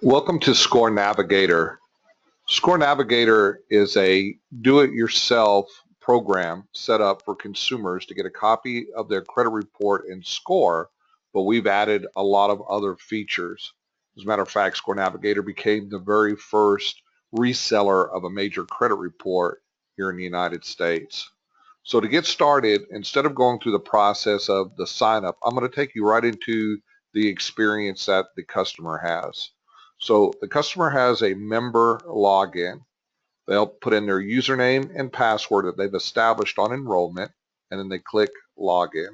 Welcome to ScoreNavigator. ScoreNavigator is a do-it-yourself program set up for consumers to get a copy of their credit report and score, but we've added a lot of other features. As a matter of fact, ScoreNavigator became the very first reseller of a major credit report here in the United States. So to get started, instead of going through the process of the sign up, I'm going to take you right into the experience that the customer has. So the customer has a member login. They'll put in their username and password that they've established on enrollment, and then they click login.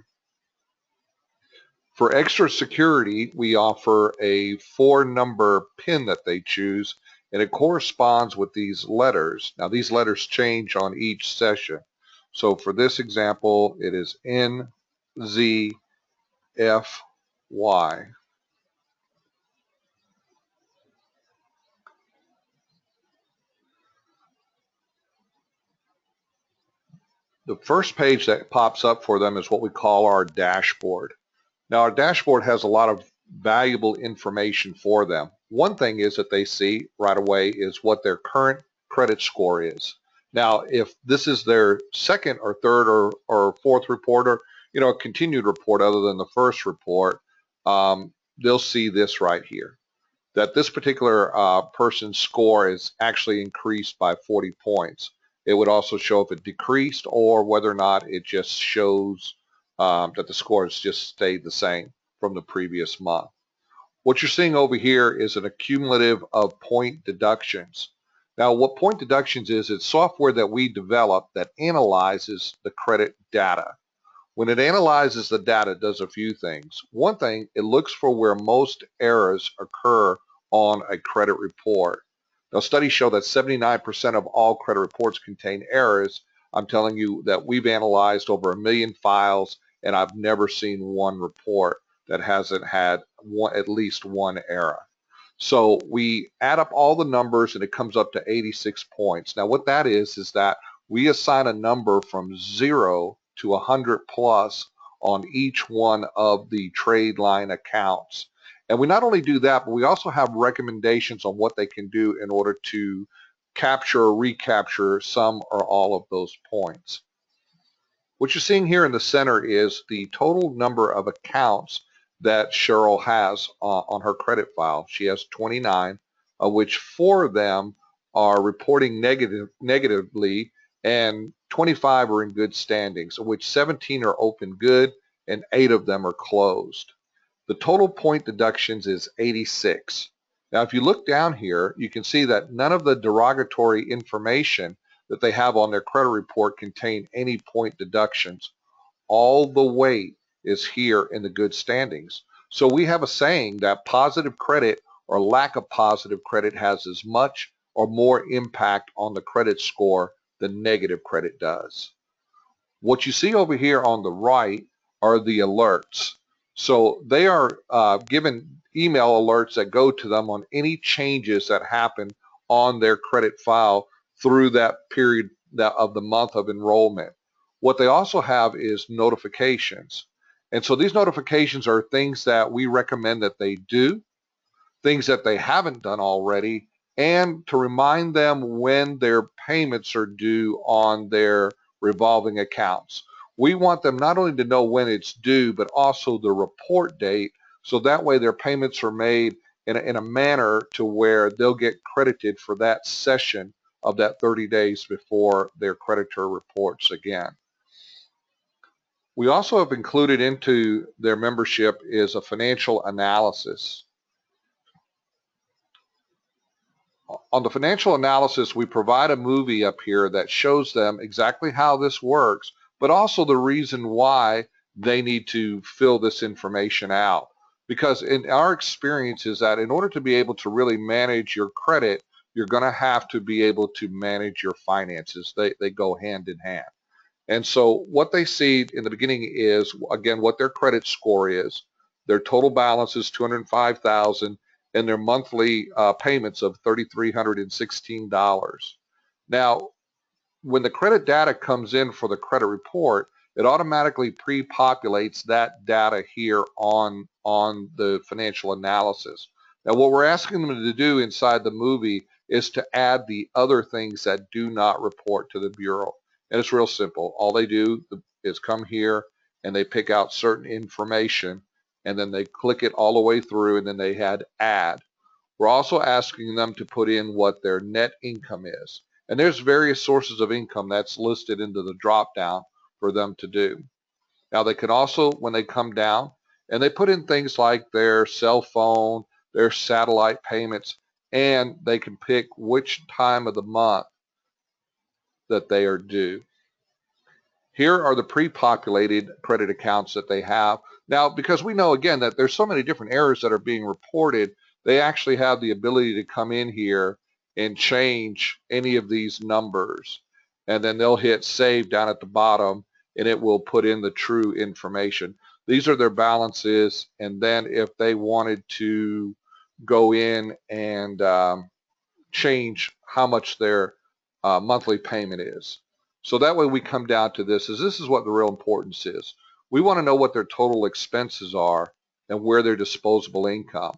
For extra security, we offer a 4-number PIN that they choose, and it corresponds with these letters. Now these letters change on each session. So for this example, it is NZFY. The first page that pops up for them is what we call our dashboard. Now our dashboard has a lot of valuable information for them. One thing is that they see right away is what their current credit score is. Now if this is their second or third or fourth report, or a continued report other than the first report, they'll see this right here, that this particular person's score is actually increased by 40 points. It would also show if it decreased or whether or not it just shows that the score has just stayed the same from the previous month. What you're seeing over here is an accumulative of point deductions. Now what point deductions is, it's software that we develop that analyzes the credit data. When it analyzes the data, it does a few things. One thing, it looks for where most errors occur on a credit report. Now studies show that 79% of all credit reports contain errors. I'm telling you that we've analyzed over 1 million files, and I've never seen one report that hasn't had at least one error. So we add up all the numbers and it comes up to 86 points. Now what that is that we assign a number from 0 to 100 plus on each one of the trade line accounts. And we not only do that, but we also have recommendations on what they can do in order to capture or recapture some or all of those points. What you're seeing here in the center is the total number of accounts that Cheryl has on her credit file. She has 29, of which 4 of them are reporting negatively, and 25 are in good standings, of which 17 are open good and 8 of them are closed. The total point deductions is 86. Now if you look down here, you can see that none of the derogatory information that they have on their credit report contain any point deductions. All the weight is here in the good standings. So we have a saying that positive credit or lack of positive credit has as much or more impact on the credit score than negative credit does. What you see over here on the right are the alerts. So they are given email alerts that go to them on any changes that happen on their credit file through that period of the month of enrollment. What they also have is notifications. And so these notifications are things that we recommend that they do, things that they haven't done already, and to remind them when their payments are due on their revolving accounts. We want them not only to know when it's due, but also the report date, so that way their payments are made in a manner to where they'll get credited for that session of that 30 days before their creditor reports again. We also have included into their membership is a financial analysis. On the financial analysis, we provide a movie up here that shows them exactly how this works, but also the reason why they need to fill this information out. Because in our experience is that in order to be able to really manage your credit, you're going to have to be able to manage your finances. They go hand in hand. And so what they see in the beginning is, again, what their credit score is. Their total balance is $205,000, and their monthly payments of $3,316. Now, when the credit data comes in for the credit report, it automatically pre-populates that data here on the financial analysis. Now what we're asking them to do inside the movie is to add the other things that do not report to the Bureau. And it's real simple. All they do is come here and they pick out certain information and then they click it all the way through and then they had add. We're also asking them to put in what their net income is. And there's various sources of income that's listed into the drop down for them to do. Now they can also, when they come down, and they put in things like their cell phone, their satellite payments, and they can pick which time of the month that they are due. Here are the pre-populated credit accounts that they have. Now, because we know, again, that there's so many different errors that are being reported, they actually have the ability to come in here and change any of these numbers. And then they'll hit save down at the bottom, and it will put in the true information. These are their balances, and then if they wanted to go in and change how much their monthly payment is. So that way we come down to this is what the real importance is. We want to know what their total expenses are and where their disposable income.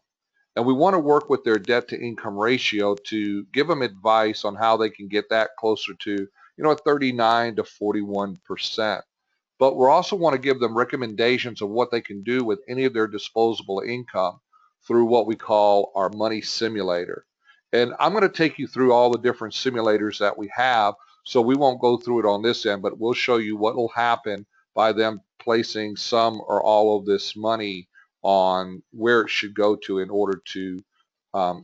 And we want to work with their debt to income ratio to give them advice on how they can get that closer to, 39 to 41%. But we also want to give them recommendations of what they can do with any of their disposable income through what we call our money simulator. And I'm going to take you through all the different simulators that we have, so we won't go through it on this end, but we'll show you what will happen by them placing some or all of this money on where it should go to in order to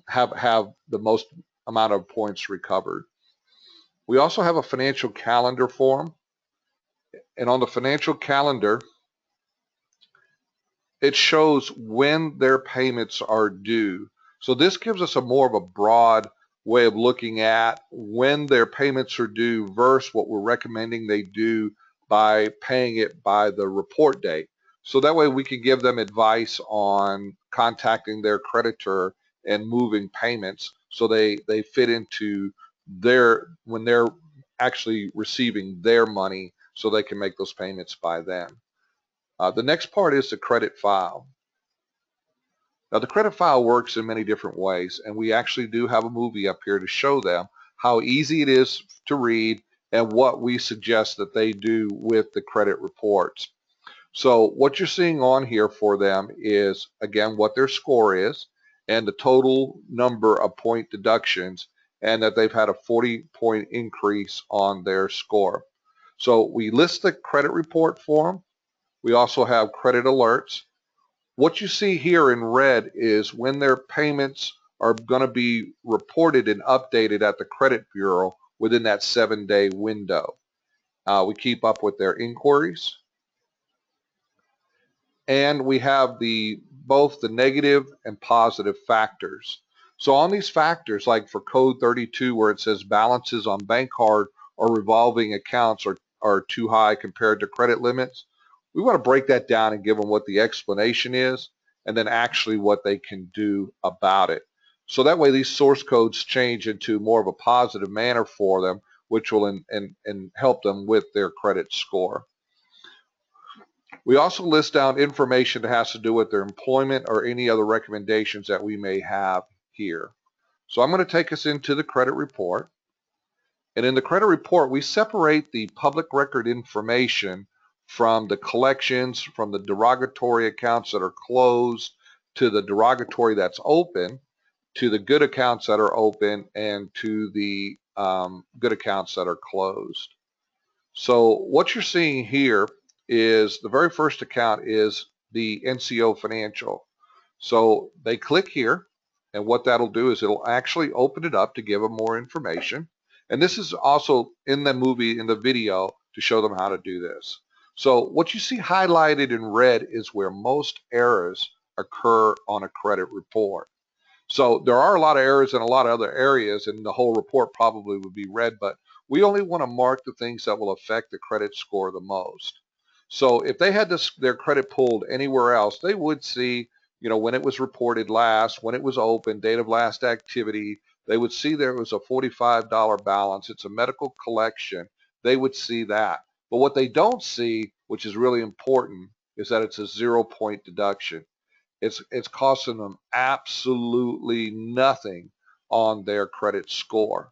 have the most amount of points recovered. We also have a financial calendar form, and on the financial calendar, it shows when their payments are due. So this gives us a more of a broad way of looking at when their payments are due versus what we're recommending they do by paying it by the report date. So that way we can give them advice on contacting their creditor and moving payments so they fit into when they're actually receiving their money so they can make those payments by then. The next part is the credit file. Now the credit file works in many different ways, and we actually do have a movie up here to show them how easy it is to read and what we suggest that they do with the credit reports. So what you're seeing on here for them is, again, what their score is and the total number of point deductions, and that they've had a 40-point increase on their score. So we list the credit report for them. We also have credit alerts. What you see here in red is when their payments are going to be reported and updated at the credit bureau within that 7-day window. We keep up with their inquiries. And we have both the negative and positive factors. So on these factors, like for code 32 where it says balances on bank card or revolving accounts are too high compared to credit limits, we want to break that down and give them what the explanation is and then actually what they can do about it. So that way these source codes change into more of a positive manner for them, which will help them with their credit score. We also list down information that has to do with their employment or any other recommendations that we may have here. So I'm going to take us into the credit report. And in the credit report, we separate the public record information from the collections, from the derogatory accounts that are closed, to the derogatory that's open, to the good accounts that are open, and to the good accounts that are closed. So what you're seeing here is the very first account is the NCO Financial. So they click here, and what that'll do is it'll actually open it up to give them more information. And this is also in the movie, in the video, to show them how to do this. So what you see highlighted in red is where most errors occur on a credit report. So there are a lot of errors in a lot of other areas, and the whole report probably would be red, but we only want to mark the things that will affect the credit score the most. So if they had their credit pulled anywhere else, they would see, when it was reported last, when it was open, date of last activity. They would see there was a $45 balance. It's a medical collection. They would see that. But what they don't see, which is really important, is that it's a 0-point deduction. it's costing them absolutely nothing on their credit score.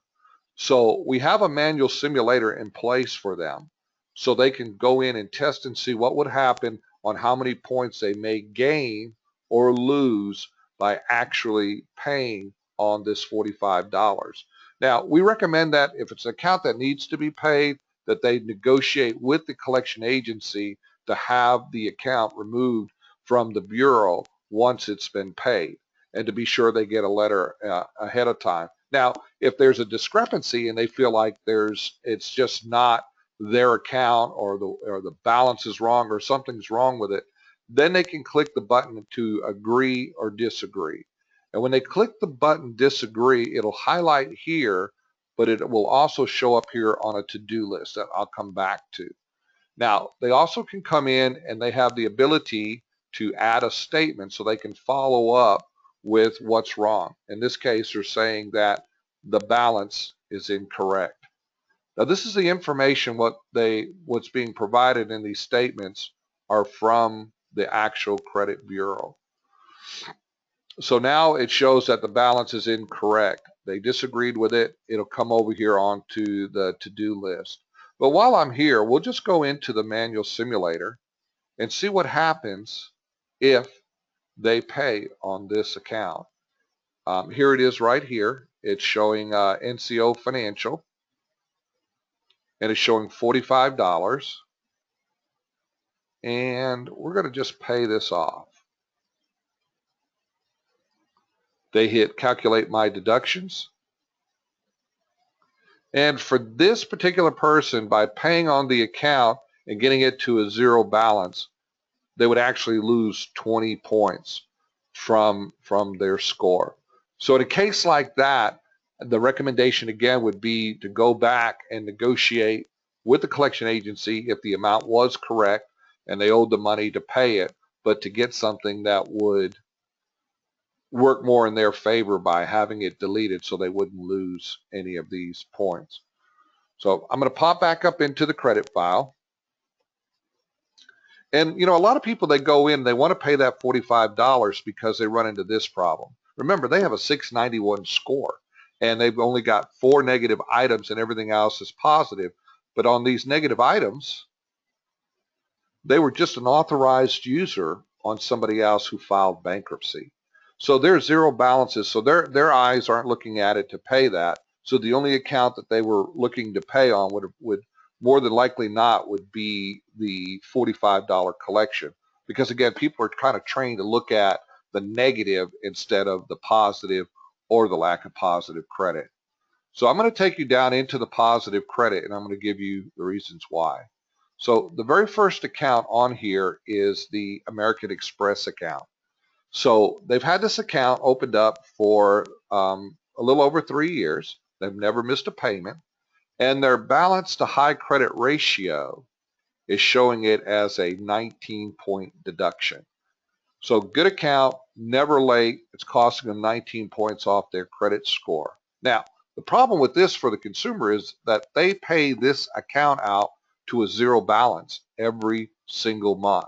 So we have a manual simulator in place for them so they can go in and test and see what would happen on how many points they may gain or lose by actually paying on this $45. Now, we recommend that if it's an account that needs to be paid, that they negotiate with the collection agency to have the account removed from the bureau once it's been paid, and to be sure they get a letter ahead of time. Now, if there's a discrepancy and they feel like it's just not their account, or the balance is wrong or something's wrong with it, then they can click the button to agree or disagree. And when they click the button disagree, it'll highlight here, but it will also show up here on a to-do list that I'll come back to. Now, they also can come in and they have the ability to add a statement so they can follow up with what's wrong. In this case, they're saying that the balance is incorrect. Now, this is the information what's being provided in these statements are from the actual credit bureau. So now it shows that the balance is incorrect. They disagreed with it. It'll come over here onto the to-do list. But while I'm here, we'll just go into the manual simulator and see what happens if they pay on this account. Here it is right here. It's showing NCO Financial, and it's showing $45. And we're going to just pay this off. They hit calculate my deductions. And for this particular person, by paying on the account and getting it to a zero balance, they would actually lose 20 points from their score. So in a case like that, the recommendation again would be to go back and negotiate with the collection agency if the amount was correct and they owed the money to pay it, but to get something that would work more in their favor by having it deleted so they wouldn't lose any of these points. So I'm going to pop back up into the credit file. And a lot of people, they go in, they want to pay that $45 because they run into this problem. Remember, they have a 691 score and they've only got 4 negative items and everything else is positive. But on these negative items, they were just an authorized user on somebody else who filed bankruptcy. So there's zero balances. So their eyes aren't looking at it to pay that. So the only account that they were looking to pay on would more than likely not would be the $45 collection. Because again, people are kind of trained to look at the negative instead of the positive or the lack of positive credit. So I'm going to take you down into the positive credit and I'm going to give you the reasons why. So the very first account on here is the American Express account. So they've had this account opened up for a little over 3 years. They've never missed a payment. And their balance to high credit ratio is showing it as a 19-point deduction. So good account, never late. It's costing them 19 points off their credit score. Now, the problem with this for the consumer is that they pay this account out to a zero balance every single month.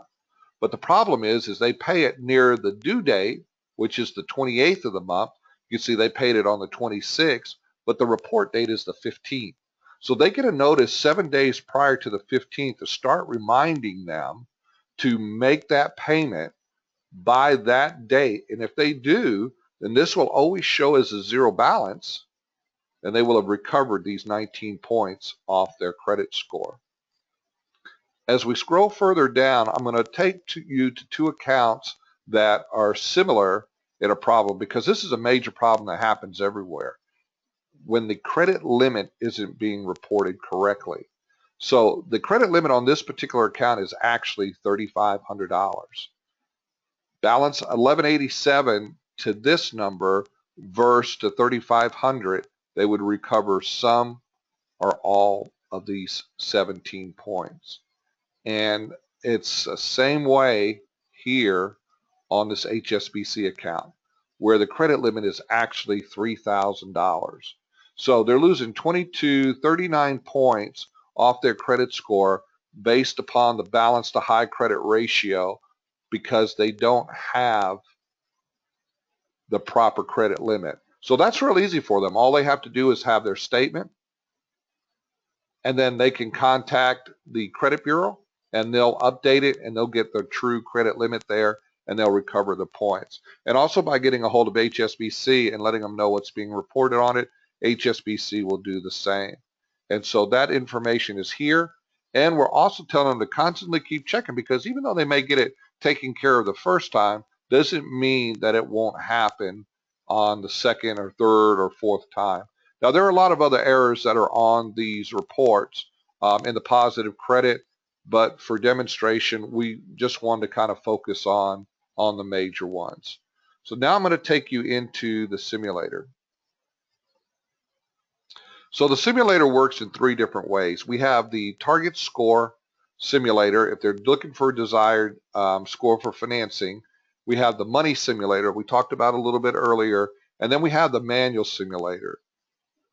But the problem is they pay it near the due date, which is the 28th of the month. You can see they paid it on the 26th, but the report date is the 15th. So they get a notice 7 days prior to the 15th to start reminding them to make that payment by that date. And if they do, then this will always show as a zero balance, and they will have recovered these 19 points off their credit score. As we scroll further down, I'm going to take you to 2 accounts that are similar in a problem, because this is a major problem that happens everywhere when the credit limit isn't being reported correctly. So the credit limit on this particular account is actually $3,500. Balance 1187 to this number versus to 3,500, they would recover some or all of these 17 points. And it's the same way here on this HSBC account, where the credit limit is actually $3,000. So they're losing 39 points off their credit score based upon the balance to high credit ratio because they don't have the proper credit limit. So that's real easy for them. All they have to do is have their statement, and then they can contact the credit bureau and they'll update it and they'll get their true credit limit there and they'll recover the points. And also by getting a hold of HSBC and letting them know what's being reported on it, HSBC will do the same. And so that information is here. And we're also telling them to constantly keep checking, because even though they may get it taken care of the first time, doesn't mean that it won't happen on the second or third or fourth time. Now, there are a lot of other errors that are on these reports in the positive credit, but for demonstration, we just wanted to kind of focus on the major ones. So now I'm going to take you into the simulator. So the simulator works in three different ways. We have the target score simulator if they're looking for a desired score for financing. We have the money simulator we talked about a little bit earlier, and then we have the manual simulator.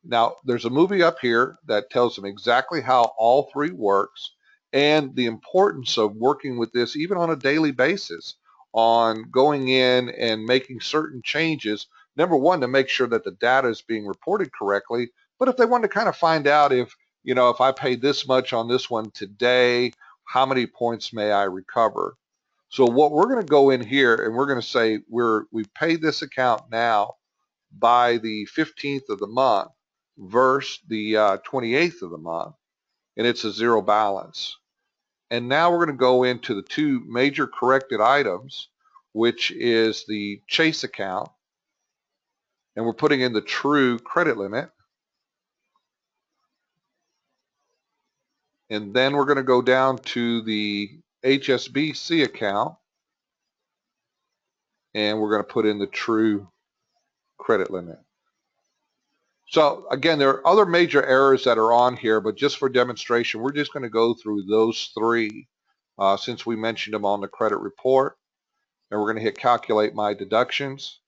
Now, there's a movie up here that tells them exactly how all three works and the importance of working with this even on a daily basis, on going in and making certain changes. Number one, to make sure that the data is being reported correctly. But if they want to kind of find out if, if I paid this much on this one today, how many points may I recover? So what we're going to go in here and we're going to say we've paid this account now by the 15th of the month versus the 28th of the month, and it's a zero balance. And now we're going to go into the two major corrected items, which is the Chase account, and we're putting in the true credit limit. And then we're going to go down to the HSBC account, and we're going to put in the true credit limit. So again, there are other major errors that are on here, but just for demonstration, we're just going to go through those three since we mentioned them on the credit report. And we're going to hit calculate my deductions.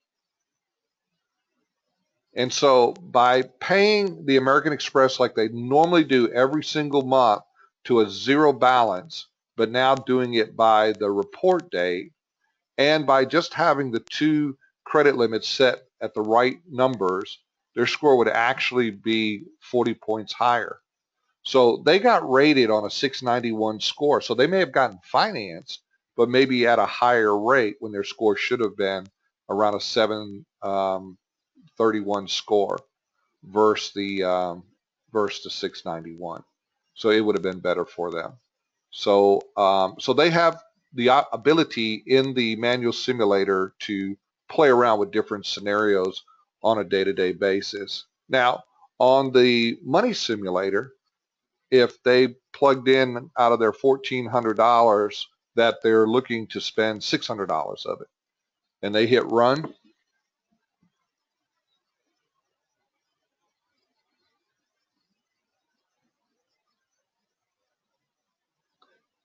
And so by paying the American Express like they normally do every single month to a zero balance, but now doing it by the report date, and by just having the two credit limits set at the right numbers, their score would actually be 40 points higher. So they got rated on a 691 score. So they may have gotten financed, but maybe at a higher rate when their score should have been around a 731 score versus the 691. So it would have been better for them. So so they have the ability in the manual simulator to play around with different scenarios on a day-to-day basis. Now, on the money simulator, if they plugged in out of their $1,400 that they're looking to spend $600 of it, and they hit run,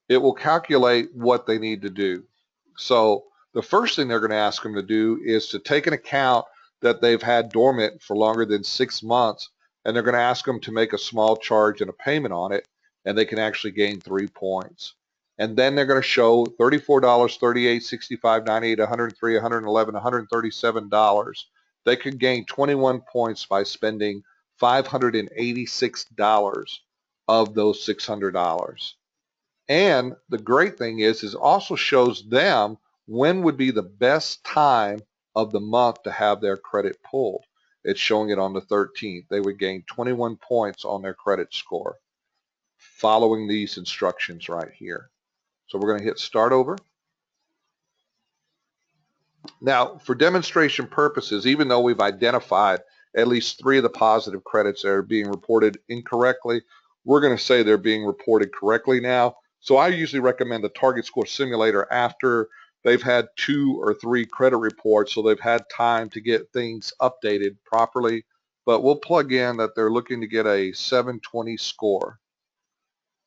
it will calculate what they need to do. So the first thing they're going to ask them to do is to take an account that they've had dormant for longer than 6 months, and they're going to ask them to make a small charge and a payment on it, and they can actually gain 3 points. And then they're going to show $34, $38, $65, $98, $103, $111, $137. They could gain 21 points by spending $586 of those $600. And the great thing is it also shows them when would be the best time of the month to have their credit pulled. It's showing it on the 13th. They would gain 21 points on their credit score following these instructions right here. So we're going to hit start over. Now, for demonstration purposes, even though we've identified at least 3 of the positive credits that are being reported incorrectly, we're going to say they're being reported correctly now. So I usually recommend the target score simulator after they've had 2 or 3 credit reports, so they've had time to get things updated properly. But we'll plug in that they're looking to get a 720 score.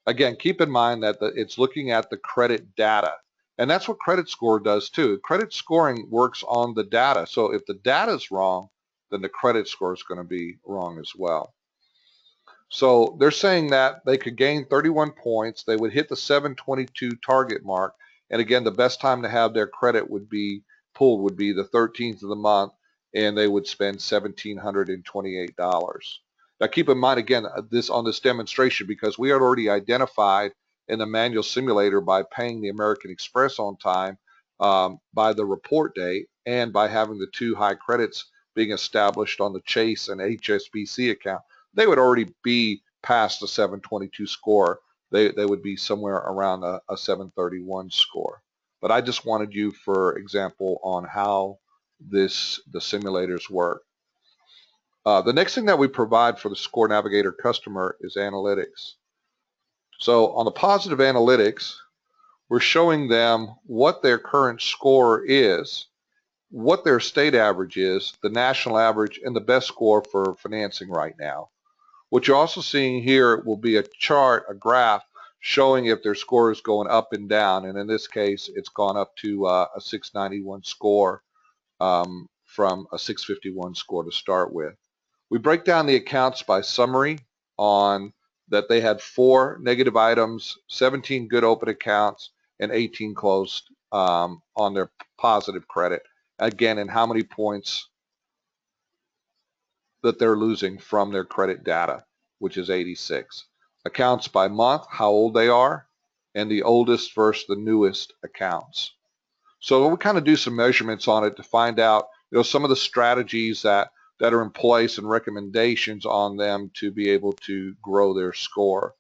Again, keep in mind that it's looking at the credit data. And that's what credit score does too. Credit scoring works on the data. So if the data is wrong, then the credit score is going to be wrong as well. So they're saying that they could gain 31 points. They would hit the 722 target mark. And again, the best time to have their credit would be pulled would be the 13th of the month, and they would spend $1,728. Now keep in mind again, this on this demonstration, because we had already identified in the manual simulator by paying the American Express on time, by the report date, and by having the two high credits being established on the Chase and HSBC account, they would already be past the 722 score. They would be somewhere around a 731 score. But I just wanted you, for example, on how the simulators work. The next thing that we provide for the ScoreNavigator customer is analytics. So on the positive analytics, we're showing them what their current score is, what their state average is, the national average, and the best score for financing right now. What you're also seeing here will be a chart, a graph, showing if their score is going up and down. And in this case, it's gone up to a 691 score from a 651 score to start with. We break down the accounts by summary on that they had 4 negative items, 17 good open accounts, and 18 closed on their positive credit. Again, and how many points that they're losing from their credit data, which is 86. Accounts by month, how old they are, and the oldest versus the newest accounts. So we kind of do some measurements on it to find out, some of the strategies that are in place and recommendations on them to be able to grow their score.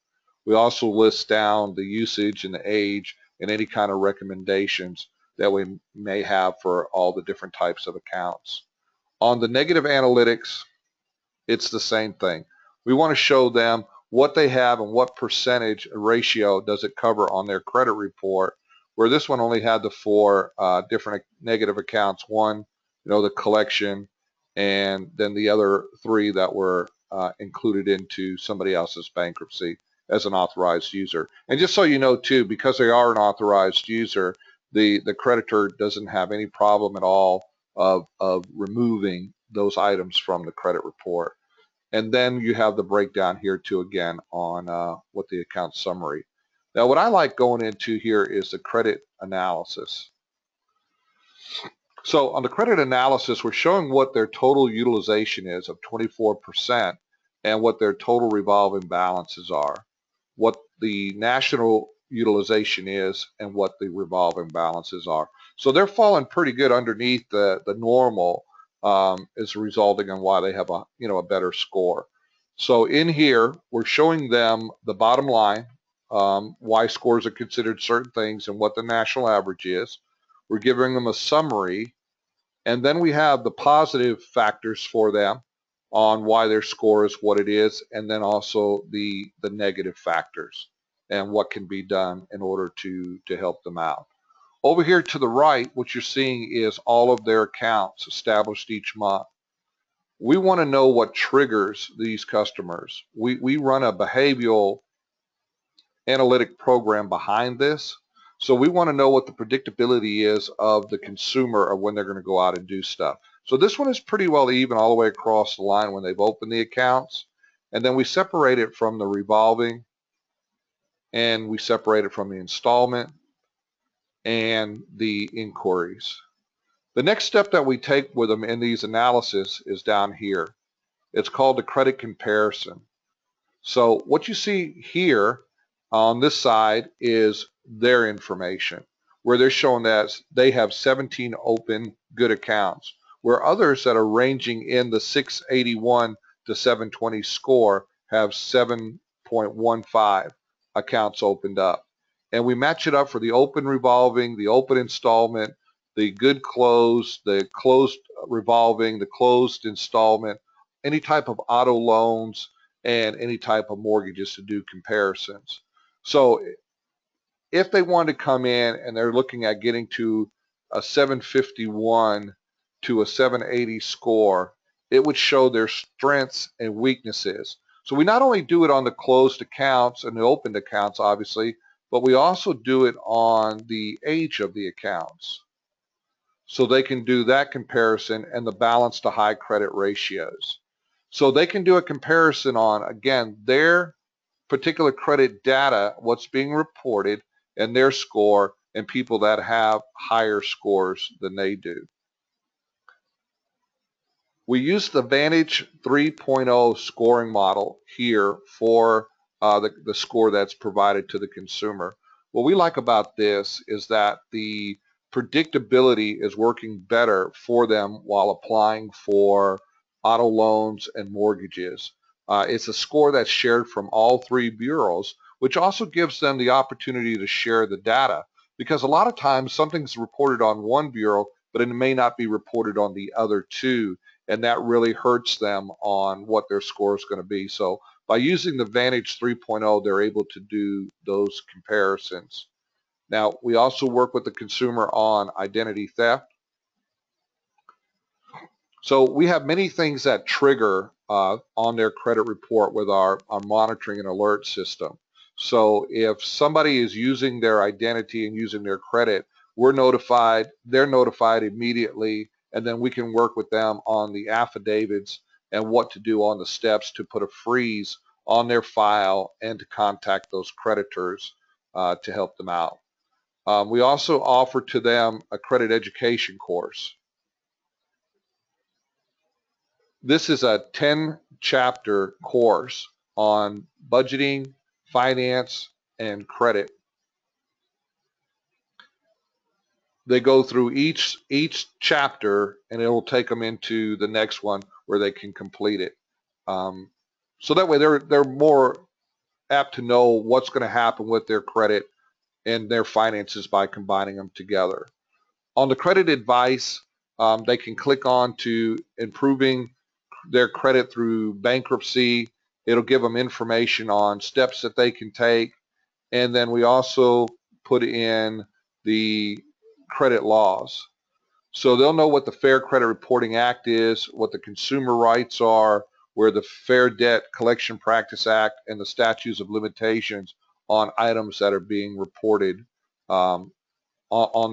We also list down the usage and the age and any kind of recommendations that we may have for all the different types of accounts. On the negative analytics, it's the same thing. We want to show them what they have and what percentage ratio does it cover on their credit report, where this one only had the 4 different negative accounts. One, the collection, and then the other 3 that were included into somebody else's bankruptcy as an authorized user. And just so you know too, because they are an authorized user, the creditor doesn't have any problem at all of removing those items from the credit report. And then you have the breakdown here too, again, on what the account summary. Now what I like going into here is the credit analysis. So on the credit analysis, we're showing what their total utilization is of 24% and what their total revolving balances are, what the national utilization is, and what the revolving balances are. So they're falling pretty good underneath the normal, is resulting in why they have a better score. So in here, we're showing them the bottom line, why scores are considered certain things and what the national average is. We're giving them a summary, and then we have the positive factors for them on why their score is what it is, and then also the negative factors and what can be done in order to help them out. Over here to the right, what you're seeing is all of their accounts established each month. We want to know what triggers these customers. We run a behavioral analytic program behind this. So we want to know what the predictability is of the consumer of when they're going to go out and do stuff. So this one is pretty well even all the way across the line when they've opened the accounts. And then we separate it from the revolving, and we separate it from the installment and the inquiries. The next step that we take with them in these analysis is down here. It's called the credit comparison. So what you see here on this side is their information, where they're showing that they have 17 open good accounts, where others that are ranging in the 681 to 720 score have 7.15 accounts opened up. And we match it up for the open revolving, the open installment, the good closed, the closed revolving, the closed installment, any type of auto loans, and any type of mortgages to do comparisons. So if they want to come in and they're looking at getting to a 751 to a 780 score, it would show their strengths and weaknesses. So we not only do it on the closed accounts and the opened accounts, obviously, but we also do it on the age of the accounts. So they can do that comparison and the balance to high credit ratios. So they can do a comparison on, again, their particular credit data, what's being reported, and their score, and people that have higher scores than they do. We use the Vantage 3.0 scoring model here for the score that's provided to the consumer. What we like about this is that the predictability is working better for them while applying for auto loans and mortgages. It's a score that's shared from all three bureaus, which also gives them the opportunity to share the data, because a lot of times something's reported on one bureau, but it may not be reported on the other two, and that really hurts them on what their score is going to be. So by using the Vantage 3.0, they're able to do those comparisons. Now, we also work with the consumer on identity theft. So we have many things that trigger on their credit report with our monitoring and alert system. So if somebody is using their identity and using their credit, we're notified, they're notified immediately, and then we can work with them on the affidavits and what to do on the steps to put a freeze on their file and to contact those creditors to help them out. We also offer to them a credit education course. This is a 10-chapter course on budgeting, finance, and credit. They go through each chapter, and it will take them into the next one where they can complete it. So that way they're more apt to know what's going to happen with their credit and their finances by combining them together. On the credit advice, they can click on to improving their credit through bankruptcy. It'll give them information on steps that they can take. And then we also put in the credit laws. So they'll know what the Fair Credit Reporting Act is, what the consumer rights are, where the Fair Debt Collection Practice Act and the statutes of limitations on items that are being reported on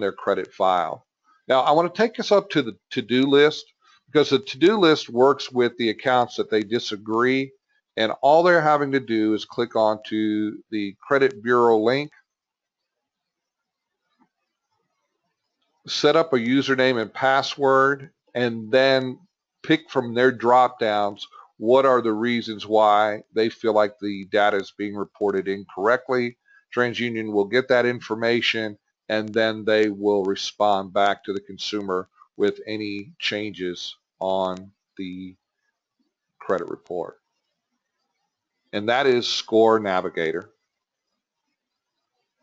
their credit file. Now, I want to take us up to the to-do list, because the to-do list works with the accounts that they disagree, and all they're having to do is click on to the credit bureau link, set up a username and password, and then pick from their drop downs what are the reasons why they feel like the data is being reported incorrectly. TransUnion will get that information, and then they will respond back to the consumer with any changes on the credit report. And that is ScoreNavigator.